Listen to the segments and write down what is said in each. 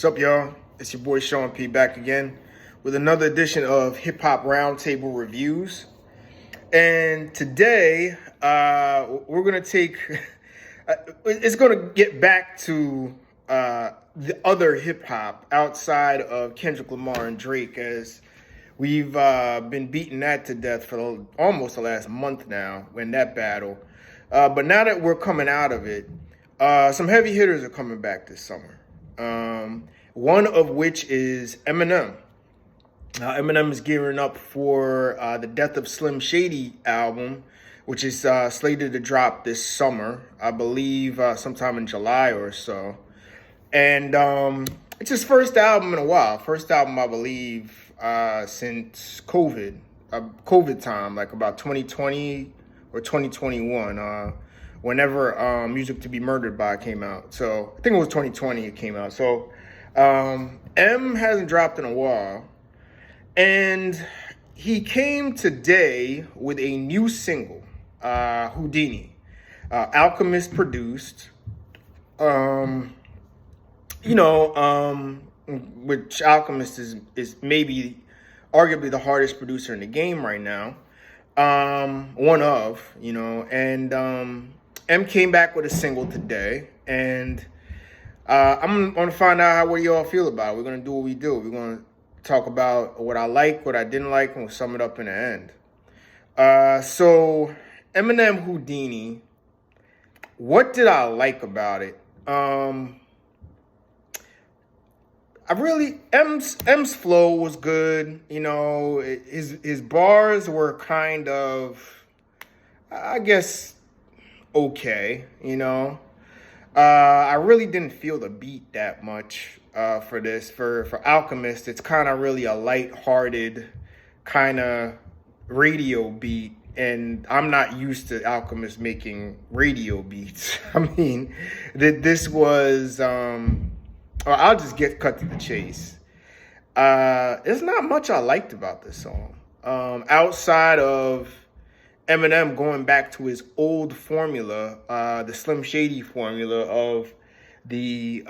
What's up, y'all? It's your boy Sean P back again with another edition of Hip Hop Roundtable Reviews. And today, we're gonna take. It's gonna get back to the other hip hop outside of Kendrick Lamar and Drake, as we've been beating that to death for almost the last month now in that battle. But now that we're coming out of it, some heavy hitters are coming back this summer. One of which is Eminem. Eminem is gearing up for the Death of Slim Shady album, which is slated to drop this summer, I believe sometime in July or so. And it's his first album in a while. First album, I believe, since COVID time, like about 2020 or 2021, whenever Music to Be Murdered By came out. So I think it was 2020 it came out. So M hasn't dropped in a while. And he came today with a new single, Houdini. Alchemist produced. Which Alchemist is maybe arguably the hardest producer in the game right now. One of, and M came back with a single today, and I'm going to find out what y'all feel about it. We're going to do what we do. We're going to talk about what I like, what I didn't like, and we'll sum it up in the end. So Eminem Houdini, what did I like about it? M's flow was good. His bars were kind of, I guess, okay. I really didn't feel the beat that much for this. For Alchemist, it's kind of really a light-hearted kind of radio beat, and I'm not used to Alchemist making radio beats. I mean, this was. I'll just cut to the chase. There's not much I liked about this song. Outside of Eminem going back to his old formula, the Slim Shady formula of the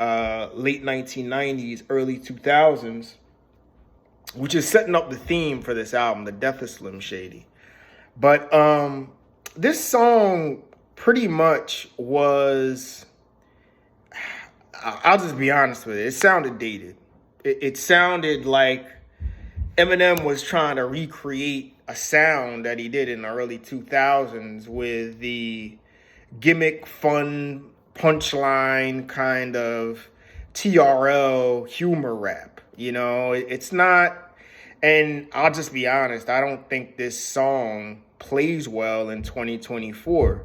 late 1990s, early 2000s, which is setting up the theme for this album, The Death of Slim Shady. But this song pretty much was... I'll just be honest with it. It sounded dated. It sounded like Eminem was trying to recreate a sound that he did in the early 2000s with the gimmick, fun, punchline kind of TRL humor rap. It's not, and I'll just be honest, I don't think this song plays well in 2024.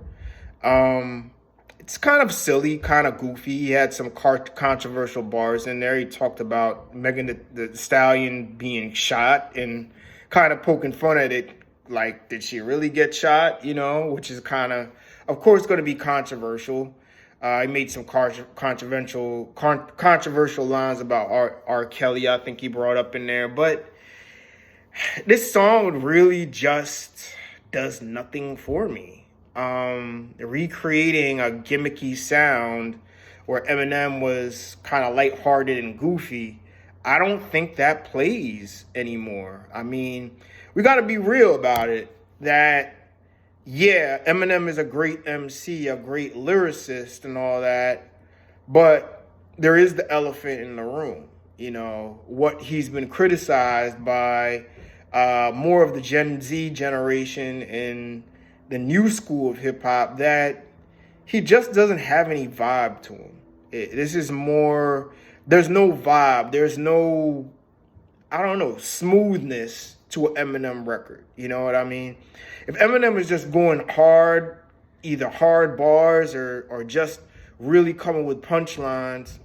It's kind of silly, kind of goofy. He had some controversial bars in there. He talked about Megan the Stallion being shot and kind of poking fun at it, like, did she really get shot? Which is kind of course, going to be controversial. He made some controversial lines about R. Kelly, I think he brought up in there. But this song really just does nothing for me. Recreating a gimmicky sound where Eminem was kind of lighthearted and goofy, I don't think that plays anymore. I mean, we got to be real about it that, yeah, Eminem is a great MC, a great lyricist and all that, but there is the elephant in the room. What he's been criticized by more of the Gen Z generation and the new school of hip hop, that he just doesn't have any vibe to him. This is more, there's no vibe. There's no, smoothness to an Eminem record. You know what I mean? If Eminem is just going hard, either hard bars or just really coming with punchlines,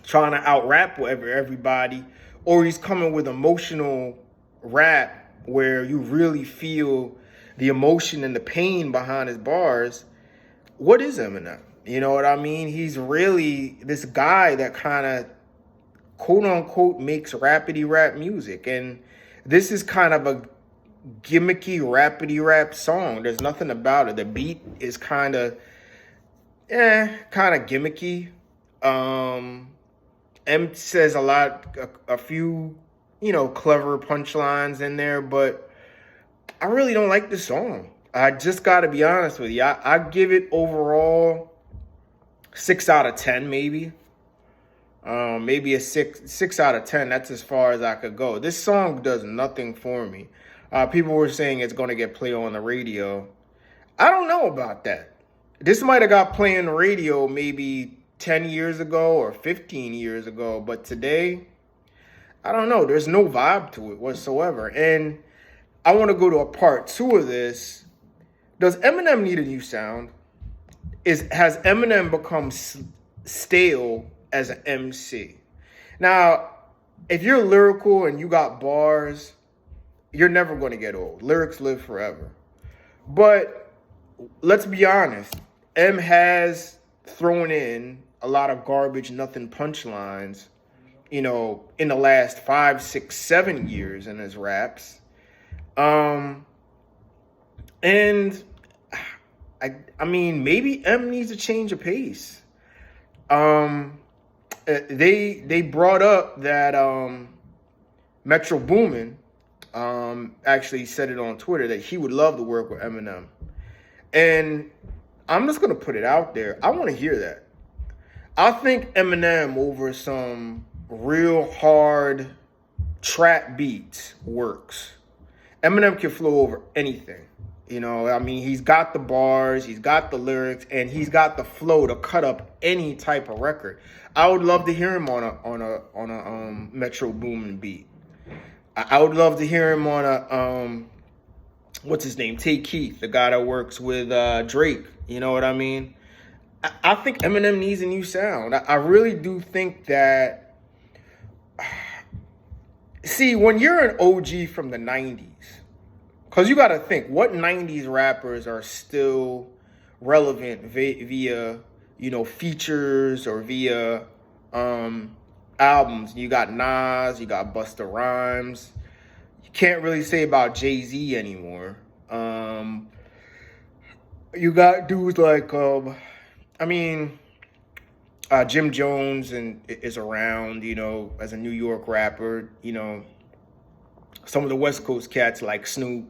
trying to out-rap everybody, or he's coming with emotional rap where you really feel the emotion and the pain behind his bars, what is Eminem? You know what I mean? He's really this guy that kind of, quote unquote, makes rapidy rap music. And this is kind of a gimmicky rapidy rap song. There's nothing about it. The beat is kind of gimmicky. M says a few, clever punchlines in there, but I really don't like the song. I just got to be honest with you. I give it overall 6 out of 10, maybe. Maybe a six out of 10. That's as far as I could go. This song does nothing for me. People were saying it's going to get played on the radio. I don't know about that. This might have got played on the radio maybe 10 years ago or 15 years ago, but today, I don't know. There's no vibe to it whatsoever. And I want to go to a part 2 of this. Does Eminem need a new sound? Has Eminem become stale as an MC? Now, if you're lyrical and you got bars, you're never going to get old. Lyrics live forever. But let's be honest. M has thrown in a lot of garbage, nothing punchlines, in the last 5, 6, 7 years in his raps. And I mean, maybe M needs to change of pace. They brought up that Metro Boomin actually said it on Twitter that he would love to work with Eminem. And I'm just going to put it out there. I want to hear that. I think Eminem over some real hard trap beats works. Eminem can flow over anything. He's got the bars, he's got the lyrics, and he's got the flow to cut up any type of record. I would love to hear him on a Metro Boomin beat. I would love to hear him on a what's his name? Take Keith, the guy that works with Drake. You know what I mean? I think Eminem needs a new sound. I really do think that. See, when you're an OG from the 90s, because you got to think, what 90s rappers are still relevant via features or via albums? You got Nas, you got Busta Rhymes. You can't really say about Jay-Z anymore. You got dudes like, Jim Jones is around, as a New York rapper, some of the West Coast cats like Snoop,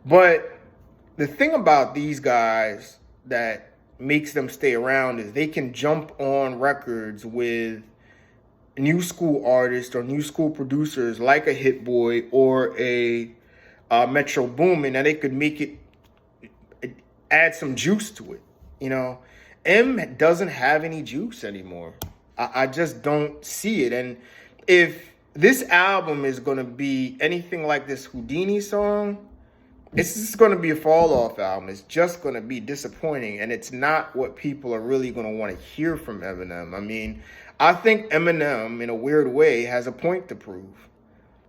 But the thing about these guys that makes them stay around is they can jump on records with new school artists or new school producers like a Hit Boy or a Metro Boomin, and they could make it add some juice to it, M doesn't have any juice anymore. I just don't see it. And if this album is going to be anything like this Houdini song, it's just going to be a fall-off album. It's just going to be disappointing, and it's not what people are really going to want to hear from Eminem. I think Eminem, in a weird way, has a point to prove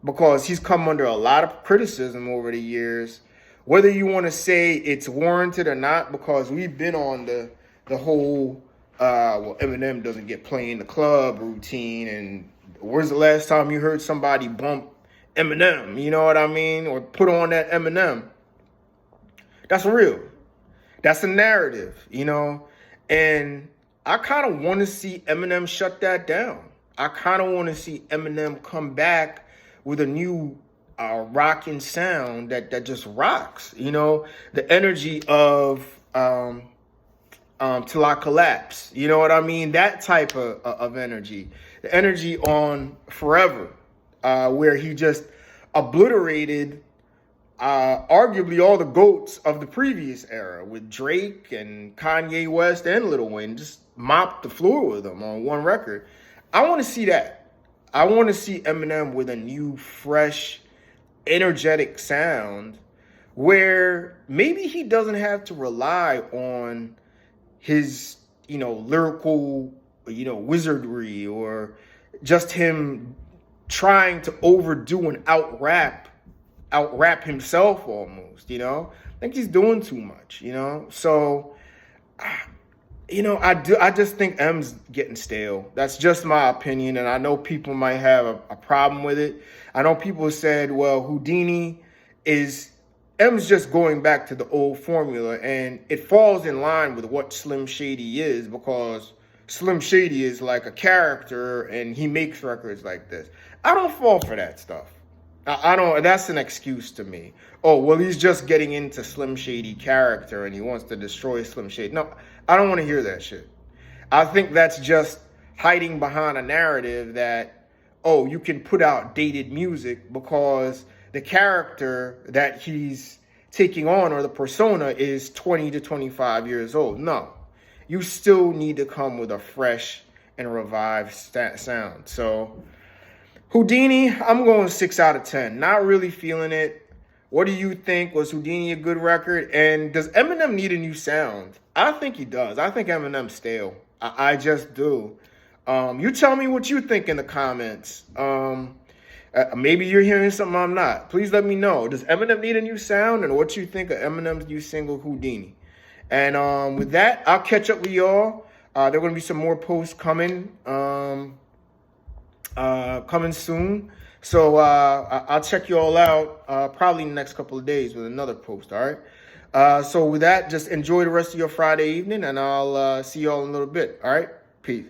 because he's come under a lot of criticism over the years, whether you want to say it's warranted or not, because we've been on the whole, Eminem doesn't get played in the club routine, and where's the last time you heard somebody bump Eminem, you know what I mean? Or put on that Eminem. That's real. That's a narrative, And I kind of want to see Eminem shut that down. I kind of want to see Eminem come back with a new rocking sound that just rocks, The energy of Till I Collapse, you know what I mean? That type of energy. The energy on Forever, where he just obliterated arguably all the GOATs of the previous era with Drake and Kanye West and Lil Wayne, just mopped the floor with them on one record. I want to see that. I want to see Eminem with a new, fresh, energetic sound where maybe he doesn't have to rely on his, lyrical, wizardry or just him trying to overdo and out-rap himself almost, I think he's doing too much, So, I just think M's getting stale. That's just my opinion, and I know people might have a problem with it. I know people said, well, Houdini M's just going back to the old formula, and it falls in line with what Slim Shady is, because Slim Shady is like a character and he makes records like this. I don't fall for that stuff. I don't. That's an excuse to me. Oh, well, he's just getting into Slim Shady character and he wants to destroy Slim Shady. No, I don't want to hear that shit. I think that's just hiding behind a narrative that, oh, you can put out dated music because the character that he's taking on or the persona is 20 to 25 years old. No, you still need to come with a fresh and revived sound. So Houdini, I'm going 6 out of 10. Not really feeling it. What do you think? Was Houdini a good record? And does Eminem need a new sound? I think he does. I think Eminem's stale. I just do. You tell me what you think in the comments. Maybe you're hearing something I'm not. Please let me know. Does Eminem need a new sound? And what you think of Eminem's new single, Houdini? And with that, I'll catch up with y'all. There are going to be some more posts coming. Coming soon. So I'll check you all out probably in the next couple of days with another post, all right? So with that, just enjoy the rest of your Friday evening, and I'll see you all in a little bit, all right? Peace.